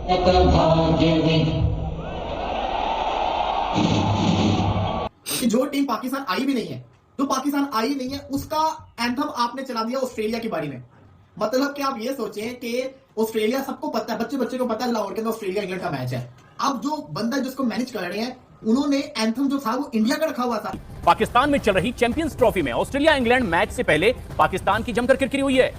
कि जो टीम पाकिस्तान आई भी नहीं है, जो पाकिस्तान आई नहीं है, उसका एंथम आपने चला दिया ऑस्ट्रेलिया की बारी में। मतलब कि आप ये सोचें कि ऑस्ट्रेलिया सबको पता है, बच्चे बच्चे को पता है लाहौर के अंदर ऑस्ट्रेलिया इंग्लैंड का मैच है। अब जो बंदा जिसको मैनेज कर रहे हैं, उन्होंने एंथम जो था वो इंडिया का रखा हुआ था। पाकिस्तान में चल रही चैंपियंस ट्रॉफी में ऑस्ट्रेलिया इंग्लैंड मैच से पहले पाकिस्तान की जमकर किरकिरी हुई है,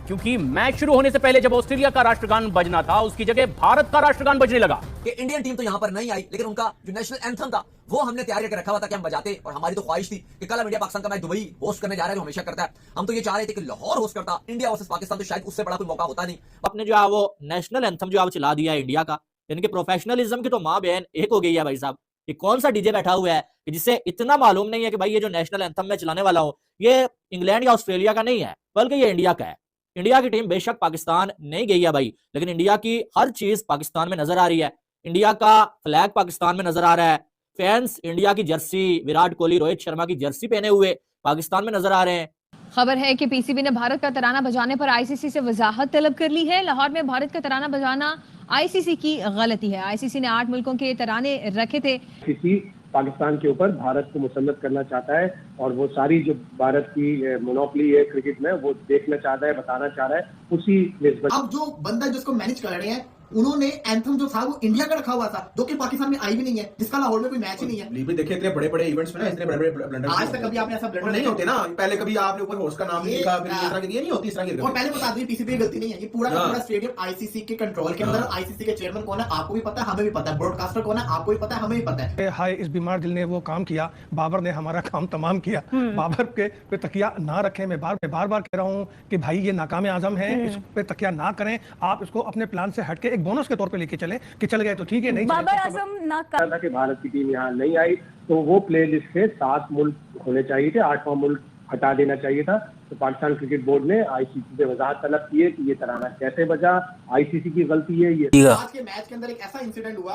क्योंकि मैच शुरू होने से पहले जब ऑस्ट्रेलिया का राष्ट्रगान बजना था, उसकी जगह भारत का राष्ट्रगान बजने लगा। कि इंडियन टीम तो यहां पर नहीं आई, लेकिन उनका जो नेशनल एंथम था वो हमने तैयार करके रखा हुआ था कि हम बजाते, और हमारी तो ख्वाहिश थी कि कल हम इंडिया पाकिस्तान का मैच दुबई होस्ट करने जा रहे हैं, जो हमेशा करता है। हम तो ये चाह रहे थे कि लाहौर होस्ट करता इंडिया वर्सेस पाकिस्तान, तो शायद उससे बड़ा कोई मौका होता नहीं। आपने जो है वो नेशनल एंथम जो आप चला दिया है इंडिया का, इनके प्रोफेशनलिज्म की तो माँ बहन एक हो गई है भाई साहब। ये कौन सा डीजे बैठा हुआ है कि जिससे इतना मालूम नहीं है कि भाई ये जो नेशनल एंथम मैं चलाने वाला हूं ये इंग्लैंड या ऑस्ट्रेलिया का नहीं है, बल्कि ये इंडिया का है। इंडिया की टीम बेशक पाकिस्तान नहीं गई है भाई, लेकिन इंडिया की हर चीज पाकिस्तान में नजर आ रही है। इंडिया का फ्लैग पाकिस्तान में नजर आ रहा है, फैंस इंडिया की जर्सी, विराट कोहली, रोहित शर्मा की जर्सी पहने हुए पाकिस्तान में नजर आ रहे हैं। खबर है कि पीसीबी ने भारत का तराना बजाने पर आईसीसी से वजाहत तलब कर ली है। लाहौर में भारत का तराना बजाना आईसीसी की गलती है। आईसीसी ने 8 मुल्कों के तराने रखे थे। आईसीसी पाकिस्तान के ऊपर भारत को मुसल्लत करना चाहता है, और वो सारी जो भारत की मोनोपोली है क्रिकेट में वो देखना चाहता है, बताना चाह रहा है उसी निस्बत। अब जो बंदा जिसको मैनेज कर रहे हैं, उन्होंने एंथम जो था वो इंडिया का रखा हुआ था, जो कि पाकिस्तान में आई भी नहीं है, जिसका लाहौर में कोई मैच ही नहीं है। भी देखे इतने बड़े बड़े इवेंट्स में ना, इतने बड़े बड़े ब्लंडर आज तक कभी आपने ऐसा ब्लंडर नहीं होते ना। पहले कभी आपने ऊपर होस्ट का नाम नहीं लिखा, फिर इस तरह की ये नहीं होती, इस तरह की। और पहले बता दें पीसीबी की गलती नहीं है, ये पूरा का पूरा स्टेडियम आईसीसी के कंट्रोल के अंदर। आईसीसी के चेयरमैन कौन है आपको भी पता है, हमें भी पता है। ब्रॉडकास्टर कौन है आपको भी पता है, हमें भी पता है। हाय इस बीमार दिल ने वो काम किया, बाबर ने हमारा काम तमाम किया। बाबर के पे तकिया ना रखें। मैं बार बार कह रहा हूँ कि भाई ये नाकाम आजम है, इस पे तकिया ना करें। आप इसको अपने प्लान से हटके एक बोनस के तौर पे लेके चलें कि चल गए तो ठीक है, नहीं बाबर आजम ना था कि भारत की टीम यहाँ नहीं आई, तो वो प्ले लिस्ट से 7 मुल्क होने चाहिए थे, 8वां मुल्क हटा देना चाहिए था। तो पाकिस्तान क्रिकेट बोर्ड ने आईसीसी से वजाहत तलब की है कि ये तराना कैसे बजा, आईसीसी की गलती है ये। आज के मैच के अंदर एक ऐसा इंसिडेंट हुआ,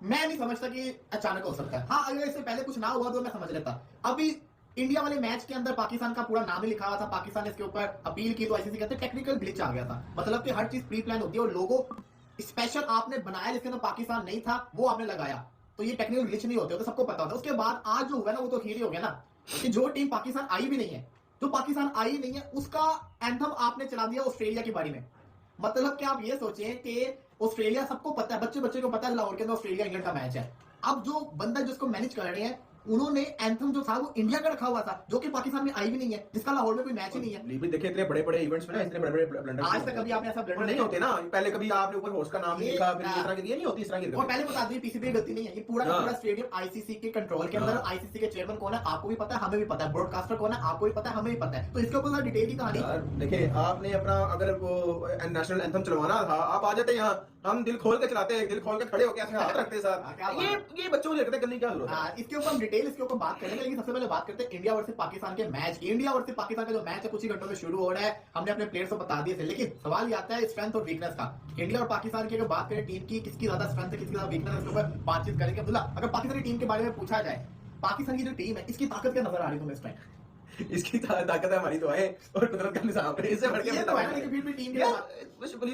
मैं नहीं समझता कि अचानक हो सकता है। हाँ, अगर इससे पहले कुछ ना हुआ तो मैं समझ लेता। अभी इंडिया वाले मैच के अंदर पाकिस्तान का पूरा नाम ही लिखा हुआ था, पाकिस्तान ने इसके ऊपर अपील की तो आईसीसी कहते टेक्निकल ग्लिच आ गया था। मतलब कि हर चीज प्री प्लान होती है, और लोगों स्पेशल आपने बनाया जिसके अंदर पाकिस्तान नहीं था वो आपने लगाया, तो ये टेक्निकल ग्लिच नहीं होते, तो सबको पता होता है। उसके बाद आज जो हुआ ना वो तो खीर ही हो गया ना, कि जो टीम पाकिस्तान आई भी नहीं है, जो पाकिस्तान आई नहीं है, उसका एंथम आपने चला दिया ऑस्ट्रेलिया की बारी में। मतलब कि आप ये सोचें कि ऑस्ट्रेलिया सबको पता है, बच्चे बच्चे को पता है लाहौर के अंदर ऑस्ट्रेलिया इंग्लैंड का मैच है। अब जो बंदा जिसको मैनेज कर रहे हैं, उन्होंने एंथम जो था वो इंडिया का रखा हुआ था, जो कि पाकिस्तान में आई भी नहीं है, जिसका लाहौर में कोई मैच ही नहीं है। भी देखे इतने बड़े बड़े इवेंट्स में ना, इतने बड़े बड़े ब्लंडर आज तक कभी आपने ऐसा ब्लंडर नहीं होते ना। पहले कभी आपने ऊपर होस्ट का नाम नहीं लिखा, फिर इस तरह की ये नहीं होती, इस तरह की। और पहले बता दें पीसीबी की गलती नहीं है, ये पूरा का पूरा स्टेडियम आईसीसी के कंट्रोल के अंदर। आईसीसी के चेयरमैन कौन है आपको भी पता है, हमें भी पता है। ब्रॉडकास्टर कौन है आपको भी पता है, हमें भी पता है। तो इसके ऊपर डिटेल की कहानी देखिए, आपने अपना अगर वो नेशनल एंथम चलवाना था, आप आ जाते यहाँ, हम दिल खोल के चलाते हैं, दिल खोल के खड़े होकर ऐसे हाथ रखते साथ। ये बच्चों को देखते करने क्या जरूरत है? इसके ऊपर हम डिटेल इसके ऊपर बात करेंगे, लेकिन सबसे पहले बात करते हैं इंडिया वर्सेस पाकिस्तान के मैच की। इंडिया वर्सेस पाकिस्तान का जो मैच है कुछ ही घंटों में शुरू हो रहा है, हमने अपने प्लेयर्स को बता दिए थे, लेकिन सवाल ये आता है स्ट्रेंथ और वीकनेस का। इंडिया और पाकिस्तान की अगर बात करें टीम की, किसकी ज्यादा स्ट्रेंथ है, किसकी ज्यादा वीकनेस है, इसके ऊपर बातचीत करेंगे। अब्दुल्ला, अगर पाकिस्तानी टीम के बारे में पूछा जाए, पाकिस्तान की जो टीम है इसकी ताकत क्या नजर आ रही है तुम्हें इस टाइम? इसकी ताकत है हमारी तो है, और कुदरत का निजाम है, इससे बढ़ के ये तो है ना, लेकिन फिर भी टीम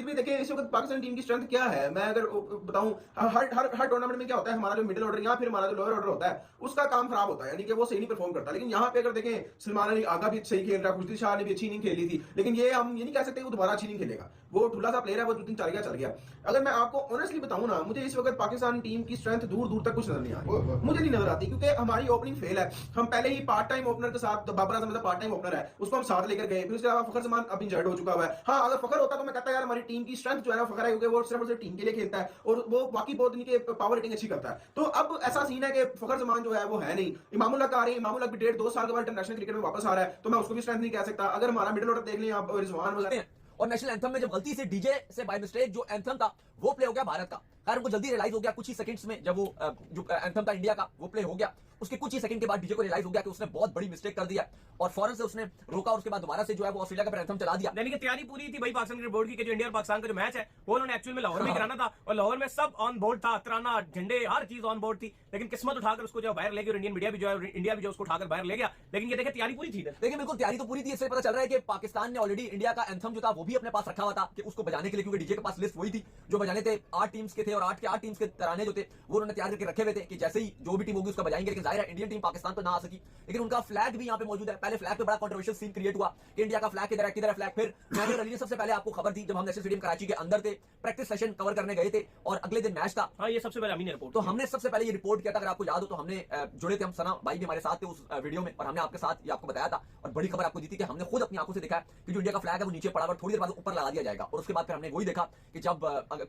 भी देखिए इस वक्त पाकिस्तान टीम की स्ट्रेंथ क्या है। मैं अगर बताऊं, हर टूर्नामेंट में क्या होता है, हमारा जो मिडिल ऑर्डर या फिर हमारा जो लोअर ऑर्डर होता है उसका काम खराब होता है, यानी कि वो सही नहीं परफॉर्म करता। लेकिन यहाँ पे अगर देखें, सलमान अली आगा भी सही खेल रहा है, खुशदी शाह ने भी अच्छी नहीं खेली थी, लेकिन ये हम ये नहीं कह सकते वो दोबारा अच्छी नहीं खेलेगा। वो ठुल्ला सा प्लेयर है, वो 2-3 चल गया। अगर मैं आपको ऑनेस्टली बताऊं ना, मुझे इस वक्त पाकिस्तान टीम की स्ट्रेंथ दूर दूर तक कुछ नजर नहीं आ रही, मुझे नहीं नजर आती, क्योंकि हमारी ओपनिंग फेल है। हम पहले ही पार्ट टाइम ओपनर के साथ, Babar Azam part time opener है, उसको हम साथ लेकर गए। फिर उसके अलावा फखर जमान अब इंजर्ड हो चुका हुआ है। हाँ, अगर फखर होता तो मैं कहता यार हमारी टीम की स्ट्रेंथ जो है ना फखर है, क्योंकि वो सिर्फ टीम के लिए खेलता है और वो बाकी बहुत इनके पावर रेटिंग अच्छी करता है। तो अब ऐसा सीन है कि फखर जमान जो है वो है नहीं। इमामुल्लाह का आ रही है, इमामुल्लाह भी 1.5-2 साल के बाद इंटरनेशनल क्रिकेट में वापस आ रहा है, तो मैं उसको भी स्ट्रेंथ नहीं कह सकता। अगर हमारा मिडिल ऑर्डर देख लें आप, रिजवान वगैरह। और नेशनल एंथम में जब गलती से डीजे से बाय मिस्टेक जो एंथम था वो प्ले हो गया भारत का। खैर उनको जल्दी रियलाइज हो गया कुछ ही सेकंड्स में, जब वो जो एंथम था इंडिया का वो प्ले हो गया। उसके कुछ ही सेकंड के बाद डीजे को रियलाइज हो गया कि उसने बहुत बड़ी मिस्टेक कर दिया और फौरन से उसने रोका और उसके बाद दोबारा से जो है वो ऑस्ट्रेलिया का एंथम चला दिया। यानी कि तैयारी पूरी थी भाई पाकिस्तान क्रिकेट बोर्ड की कि जो इंडिया और पाकिस्तान का जो मैच है वो उन्होंने एक्चुअल में लाहौर में कराना था और लाहौर में सब ऑन बोर्ड था, तराना, झंडे, हर चीज ऑन बोर्ड थी, लेकिन किस्मत उठाकर उसको जो बाहर ले गई और इंडियन मीडिया भी जो है, इंडिया भी जो उसको उठाकर बाहर ले गया। लेकिन ये देखिए तैयारी पूरी थी। देखिए बिल्कुल तैयारी तो पूरी थी। इससे पता चल रहा है कि पाकिस्तान ने ऑलरेडी इंडिया का एंथम जो था वो भी अपने पास रखा हुआ था कि उसको बजाने के लिए, क्योंकि डीजे के पास लिस्ट वही थी जो बजाने थे। 8 टीम्स के थे और 8 के 8 टीम्स के तराने जो थे वो उन्होंने तैयार करके रखे हुए थे कि जैसे ही जो भी टीम होगी उसका बजाएंगे। लेकिन जाहिर है इंडियन टीम पाकिस्तान तो ना आ सकी, लेकिन उनका फ्लैग भी यहाँ पे मौजूद है। पहले फ्लैग पे बड़ा कंट्रोवर्शियल सीन क्रिएट हुआ कि इंडिया का फ्लैग किधर है फ्लैग। फिर मैंने अली ने सबसे पहले आपको खबर दी जब हम नेशनल स्टेडियम कराची के अंदर थे, प्रैक्टिस सेशन कवर करने गए थे और अगले दिन मैच था। हाँ, ये सबसे पहले अमीन ने रिपोर्ट तो हमने सबसे पहले ये रिपोर्ट किया था, अगर आपको याद हो तो हमने जुड़े थे, हम सना भाई भी हमारे साथ थे उस वीडियो में और हमने आपके साथ ये आपको बताया था और बड़ी खबर आपको दी थी कि हमने खुद अपनी आंखों से देखा कि जो इंडिया का फ्लैग है वो नीचे पड़ा और थोड़ी देर बाद ऊपर लगा दिया जाएगा। और उसके बाद फिर हमने वही देखा कि जब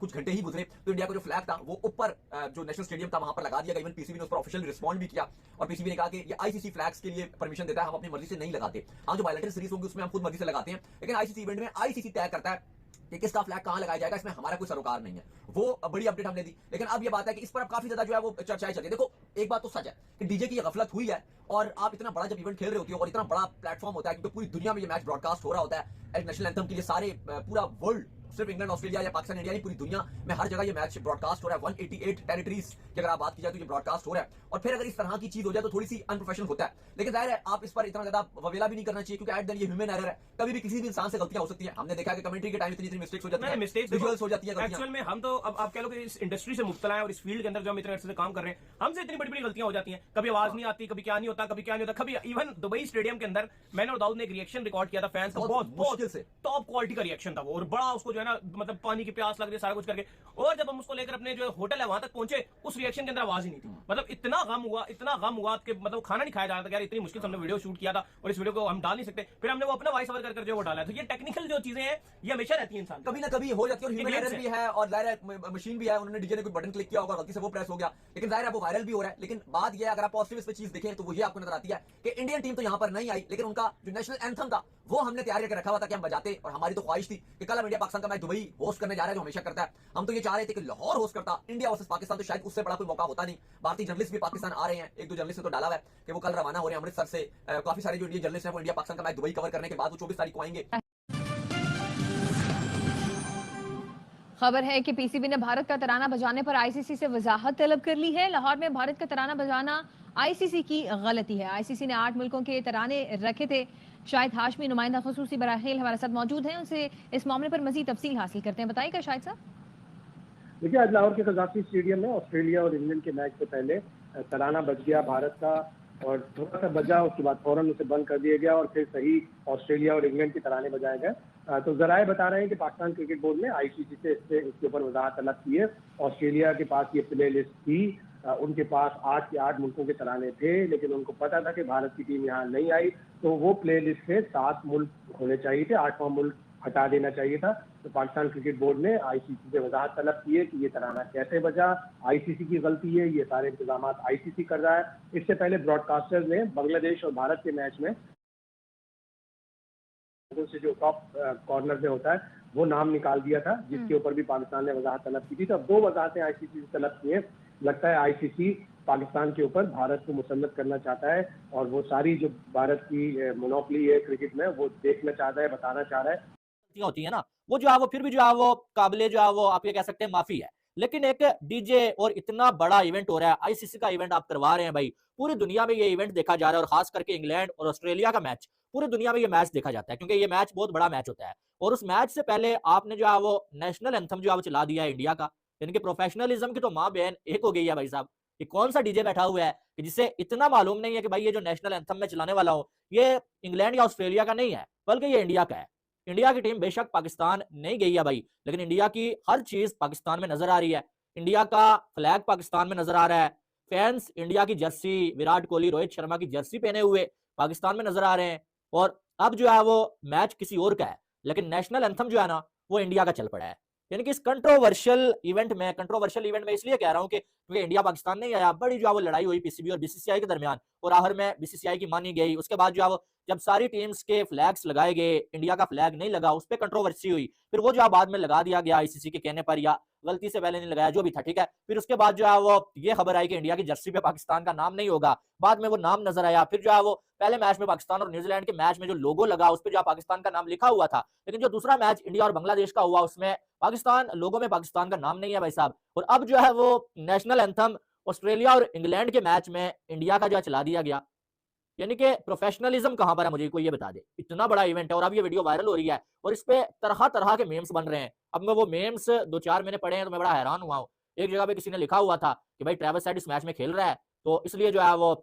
कुछ घंटे ही गुजरे तो इंडिया का जो फ्लैग था वो ऊपर जो नेशनल स्टेडियम था वहां पर लगा दिया गया। इवन पीसीबी ने उस पर ऑफिशियल रिस्पॉन्ड भी किया और पीसीबी ने कहा कि ये आईसीसी फ्लैग्स के लिए परमिशन देता है, हम अपनी मर्जी से नहीं लगाते। हम जो बायलैटरल सीरीज होंगी उसमें हम खुद मर्जी से लगाते हैं, लेकिन आईसीसी इवेंट में आईसीसी तय करता है कि किसका फ्लैग कहां लगाया जाएगा, इसमें हमारा कोई सरोकार नहीं है। वो बड़ी अपडेट हमने दी। लेकिन अब ये बात है कि इस पर अब काफी ज्यादा जो है वो चर्चाएं चल रही है। देखो एक बात तो सच है कि डीजे की ये गफलत हुई है और आप इतना बड़ा जब इवेंट खेल रहे होते हो और इतना बड़ा प्लेटफॉर्म होता है क्योंकि पूरी दुनिया में ये मैच ब्रॉडकास्ट हो रहा होता है नेशनल एंथम के लिए, सारे पूरा वर्ल्ड, सिर्फ इंग्लैंड ऑस्ट्रेलिया या पाकिस्तान इंडिया नहीं, पूरी दुनिया में हर जगह ये मैच ब्रॉडकास्ट हो रहा है। 188 टेरिटरीज की अगर आप बात की जाए तो ये ब्रॉडकास्ट हो रहा है और फिर अगर इस तरह की चीज हो जाए तो थोड़ी सी अनप्रोफेशनल होता है। लेकिन जाहिर है आप इस पर इतना ज्यादा ववेला भी नहीं करना चाहिए क्योंकि एट द ये ह्यूमन एरर है, कभी भी किसी भी इंसान से गलतियां हो सकती है। हमने देखा कि कमेंट्री के टाइम इतनी मिस्टेक्स हो जाती है, विजुअल्स हो जाती है। एक्चुअल में हम तो अब आप कह लो कि इस इंडस्ट्री से मुब्तला है और इस फील्ड के अंदर जो हम इतने अर्से से काम कर रहे हैं, हमसे इतनी बड़ी बड़ी गलतियां हो जाती हैं। कभी आवाज नहीं आती, कभी क्या नहीं होता, कभी क्या नहीं होता। कभी इवन दुबई स्टेडियम के अंदर मैंने और दाऊद ने एक रिएक्शन रिकॉर्ड किया था फैंस का, बहुत मुश्किल से टॉप क्वालिटी का रिएक्शन था वो और बड़ा उसको जो है ना मतलब पानी की प्यास लग रही, सारा कुछ करके। और जब हम उसको लेकर अपने जो होटल है वहां तक पहुंचे, उस रिएक्शन के अंदर आवाज ही नहीं थी। मतलब इतना गम हुआ कि मतलब खाना नहीं खाया जा रहा था। यार इतनी मुश्किल से हमने वीडियो शूट किया था और इस वीडियो को हम डाल नहीं सकते। फिर हमने वो अपना वॉइस ओवर कर जो वो डाला। तो ये टेक्निकल जो चीजें हैं ये हमेशा रहती है, इंसान कभी ना कभी हो जाती है और ह्यूमन एरर भी है और जाहिर है मशीन भी है। उन्होंने डीजे ने कोई बटन क्लिक किया होगा, गलती से वो प्रेस हो गया, लेकिन जाहिर है वो वायरल भी हो रहा है। लेकिन बात ये है, अगर आप पॉजिटिव इस पे चीज देखें तो वो ये आपको नजर आती है कि इंडियन टीम तो यहाँ पर नहीं आई, लेकिन उनका जो नेशनल एंथम था वो हमने तैयार करके रखा हुआ था कि हम बजाते। और हमारी तो ख्वाहिश थी कि कल हम इंडिया पाकिस्तान का मैच दुबई होस्ट करने जा रहे हैं जो हमेशा करता है। हम तो ये चाह रहे थे कि लाहौर होस्ट करता इंडिया वर्सेस पाकिस्तान, तो शायद उससे बड़ा कोई मौका होता नहीं। भारतीय जर्नलिस्ट भी पाकिस्तान आ रहे हैं, 1-2 जर्नलिस्ट तो डाला हुआ है कि वो कल रवाना हो रहे हैं अमृतसर से। काफी सारे जो इंडियन जर्नलिस्ट हैं वो इंडिया पाकिस्तान का मैच दुबई कवर करने के बाद वो 24 तारीख को आएंगे। खबर है कि पीसीबी ने भारत का तराना बजाने पर आईसीसी से वजाहत तलब कर ली है। लाहौर में भारत का तराना बजाना आईसीसी की गलती है। आईसीसी ने 8 मुल्कों के तराने रखे थे। शाहिद हाशमी नुमाइंदा खुसूसी बराखिल हमारे साथ मौजूद हैं, उनसे इस मामले पर मजीद तफसील हासिल करते हैं। बताइएगा शाहिद साहब। देखिए आज लाहौर के कजाफी स्टेडियम में ऑस्ट्रेलिया और इंग्लैंड के मैच से पहले तराना बज गया भारत का और थोड़ा सा बजा, उसके बाद फौरन उसे बंद कर दिया गया और फिर सही ऑस्ट्रेलिया और इंग्लैंड के तराने बजाए गए। तो जराए बता रहे हैं कि पाकिस्तान क्रिकेट बोर्ड ने आईसीसी से इसके ऊपर वजाहत तलब की है। ऑस्ट्रेलिया के पास ये प्ले लिस्ट थी, उनके पास 8 के 8 मुल्कों के तराने थे, लेकिन उनको पता था कि भारत की टीम यहाँ नहीं आई, तो वो प्ले लिस्ट से 7 मुल्क होने चाहिए थे, 8वां मुल्क हटा देना चाहिए था। तो पाकिस्तान क्रिकेट बोर्ड ने आईसीसी से वजाहत तलब की है कि ये तराना कैसे बजा, आईसीसी की गलती है, ये सारे इंतजाम आईसीसी कर रहा है। इससे पहले ब्रॉडकास्टर्स ने बांग्लादेश और भारत के मैच में से जो टॉप कॉर्नर में होता है वो नाम निकाल दिया था, जिसके ऊपर भी पाकिस्तान ने वजाहत तलब की थी। तो अब 2 वजाहतें आईसीसी से तलब की है। लगता है आईसीसी पाकिस्तान के ऊपर भारत को मुसल्लत करना चाहता है और वो सारी जो भारत की मोनोपोली है क्रिकेट में वो देखना चाहता है, बताना चाह रहा है। होती है ना वो जो है वो फिर भी जो है वो काबिले जो है वो आप ये कह सकते हैं माफी है। लेकिन एक डीजे और इतना बड़ा इवेंट हो रहा है, आईसीसी का इवेंट आप करवा रहे हैं भाई, पूरी दुनिया में ये इवेंट देखा जा रहा है और खास करके इंग्लैंड और ऑस्ट्रेलिया का मैच, पूरी दुनिया में ये मैच देखा जाता है क्योंकि ये मैच बहुत बड़ा मैच होता है। और उस मैच से पहले आपने जो है वो नेशनल एंथम जो है वो चला दिया है इंडिया का, इनके प्रोफेशनलिज्म की तो माँ बहन एक हो गई है भाई साहब। ये कौन सा डीजे बैठा हुआ है कि जिससे इतना मालूम नहीं है कि भाई ये जो नेशनल एंथम में चलाने वाला हो ये इंग्लैंड या ऑस्ट्रेलिया का नहीं है बल्कि ये इंडिया का है। इंडिया की टीम बेशक पाकिस्तान नहीं गई है भाई, लेकिन इंडिया की हर चीज पाकिस्तान में नजर आ रही है। इंडिया का फ्लैग पाकिस्तान में नजर आ रहा है, फैंस इंडिया की जर्सी, विराट कोहली, रोहित शर्मा की जर्सी पहने हुए पाकिस्तान में नजर आ रहे हैं। और अब जो है वो मैच किसी और का है, लेकिन नेशनल एंथम जो है ना वो इंडिया का चल पड़ा है। यानी कि इस कंट्रोवर्शियल इवेंट में इसलिए कह रहा हूं कि क्योंकि इंडिया पाकिस्तान नहीं आया, बड़ी जो है वो लड़ाई हुई पीसीबी और बीसीसीआई के दरमियान और आखिर में बीसीसीआई की मानी गई। उसके बाद जो है वो जब सारी टीम्स के फ्लैग्स लगाए गए, इंडिया का फ्लैग नहीं लगा, उस पर कंट्रोवर्सी हुई, फिर वो जो बाद में लगा दिया गया आईसीसी के कहने पर या गलती से पहले नहीं लगाया, जो भी था, ठीक है। फिर उसके बाद जो है वो ये खबर आई कि इंडिया की जर्सी पे पाकिस्तान का नाम नहीं होगा, बाद में वो नाम नजर आया। फिर जो है वो पहले मैच में पाकिस्तान और न्यूजीलैंड के मैच में जो लोगो लगा उस पर जो पाकिस्तान का नाम लिखा हुआ था, लेकिन जो दूसरा मैच इंडिया और बांग्लादेश का हुआ उसमें पाकिस्तान लोगो में पाकिस्तान का नाम नहीं है भाई साहब। और अब जो है वो नेशनल एंथम ऑस्ट्रेलिया और इंग्लैंड के मैच में इंडिया का जो है चला दिया गया। यानी कि प्रोफेशनलिज्म कहां पर है, मुझे कोई ये बता दे। इतना बड़ा इवेंट है और अब ये वीडियो वायरल हो रही है और इस पे तरह तरह के मेम्स बन रहे हैं। अब मैं वो मेम्स 2-4 मैंने पढ़े हैं तो मैं बड़ा हैरान हुआ हूँ। एक जगह पे किसी ने लिखा हुआ था कि भाई ट्रेविस हेड इस मैच में खेल रहा है तो इसलिए जो है वो